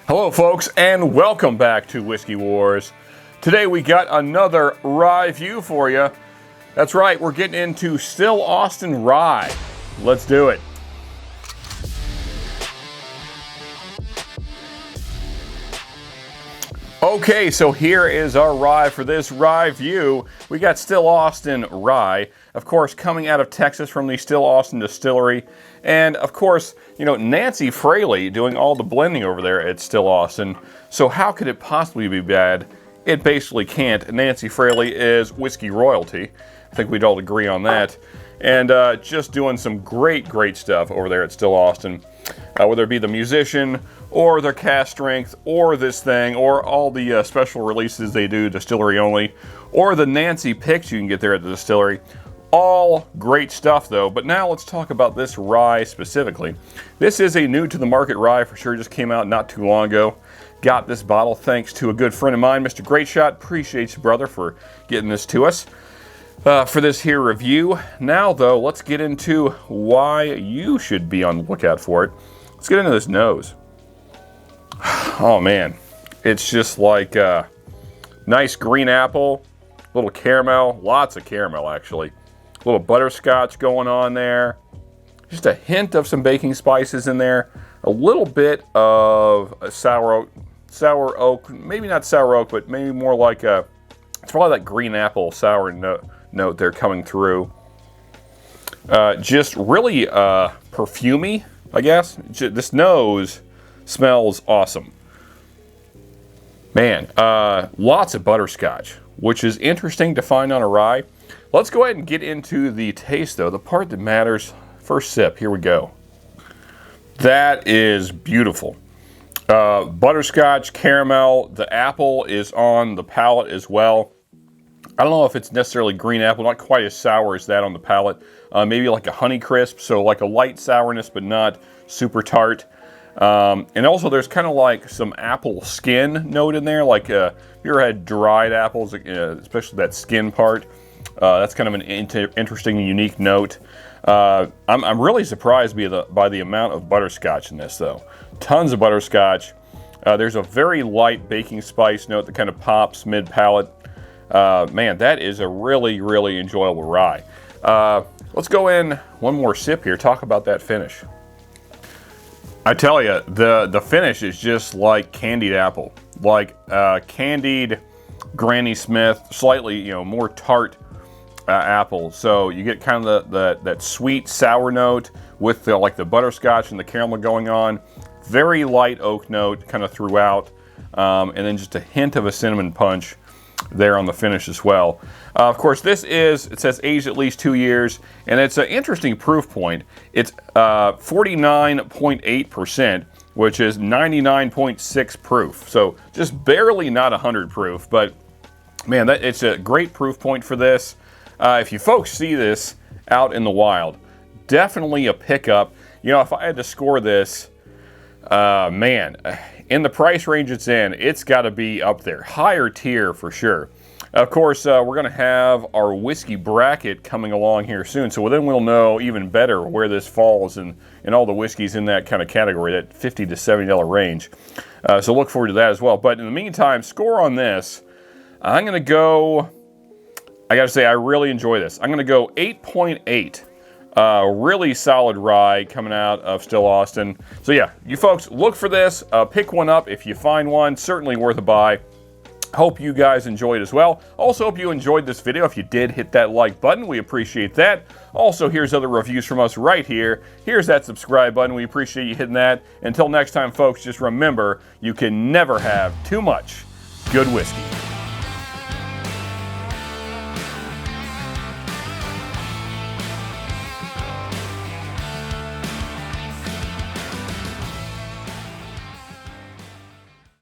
Hello folks, and welcome back to Whiskey Wars. Today we got another rye review for you. That's right, we're getting into Still Austin Rye. Let's do it. Okay, so here is our rye for this rye review. We got Still Austin Rye, of course, coming out of Texas from the Still Austin Distillery. And of course, you know, Nancy Fraley doing all the blending over there at Still Austin. So how could it possibly be bad? It basically can't. Nancy Fraley is whiskey royalty. I think we'd all agree on that. And just doing some great stuff over there at Still Austin. Whether it be the musician, or their cast strength, or this thing, or all the special releases they do, distillery only, or the Nancy picks you can get there at the distillery. All great stuff though, but now let's talk about this rye specifically. This is a new to the market rye for sure, just came out not too long ago. Got this bottle thanks to a good friend of mine, Mr. Great Shot. Appreciate you, brother, for getting this to us for this here review. Now though, let's get into why you should be on the lookout for it. Let's get into this nose. Oh man, it's just like nice green apple, little caramel, lots of caramel actually. A little butterscotch going on there. Just a hint of some baking spices in there. A little bit of a sour oak, maybe not sour oak, but maybe more like it's probably that green apple sour note there coming through. Just really perfumey, I guess. This nose smells awesome. Man, lots of butterscotch, which is interesting to find on a rye. Let's go ahead and get into the taste though, the part that matters. First sip, here we go. That is beautiful. Butterscotch, caramel, the apple is on the palate as well. I don't know if it's necessarily green apple, not quite as sour as that on the palate. Maybe like a honey crisp, so like a light sourness, but not super tart. And also there's kind of like some apple skin note in there, like if you ever had dried apples, especially that skin part. That's kind of an interesting and unique note. I'm really surprised by the amount of butterscotch in this though. Tons of butterscotch. There's a very light baking spice note that kind of pops mid-palate. Man, that is a really enjoyable rye. Let's go in one more sip here, talk about that finish. I tell you, the finish is just like candied apple. Like candied Granny Smith, slightly more tart apple. So you get kind of that sweet sour note with like the butterscotch and the caramel going on. Very light oak note kind of throughout, and then just a hint of a cinnamon punch there on the finish as well. Of course, it says aged at least 2 years, and it's an interesting proof point. It's 49.8%, which is 99.6 proof. So just barely not 100 proof, but man, it's a great proof point for this. If you folks see this out in the wild, definitely a pickup. You know, if I had to score this, man, in the price range it's got to be up there. Higher tier for sure. Of course, we're going to have our whiskey bracket coming along here soon, so then we'll know even better where this falls in all the whiskeys in that kind of category, that $50 to $70 range. So look forward to that as well. But in the meantime, score on this, I'm going to go, I got to say, I really enjoy this. I'm going to go 8.8. Really solid rye coming out of Still Austin. So yeah, you folks look for this, pick one up if you find one, certainly worth a buy. Hope you guys enjoyed as well. Also hope you enjoyed this video. If you did, hit that like button, we appreciate that. Also, here's other reviews from us right here. Here's that subscribe button, we appreciate you hitting that. Until next time folks, just remember, you can never have too much good whiskey.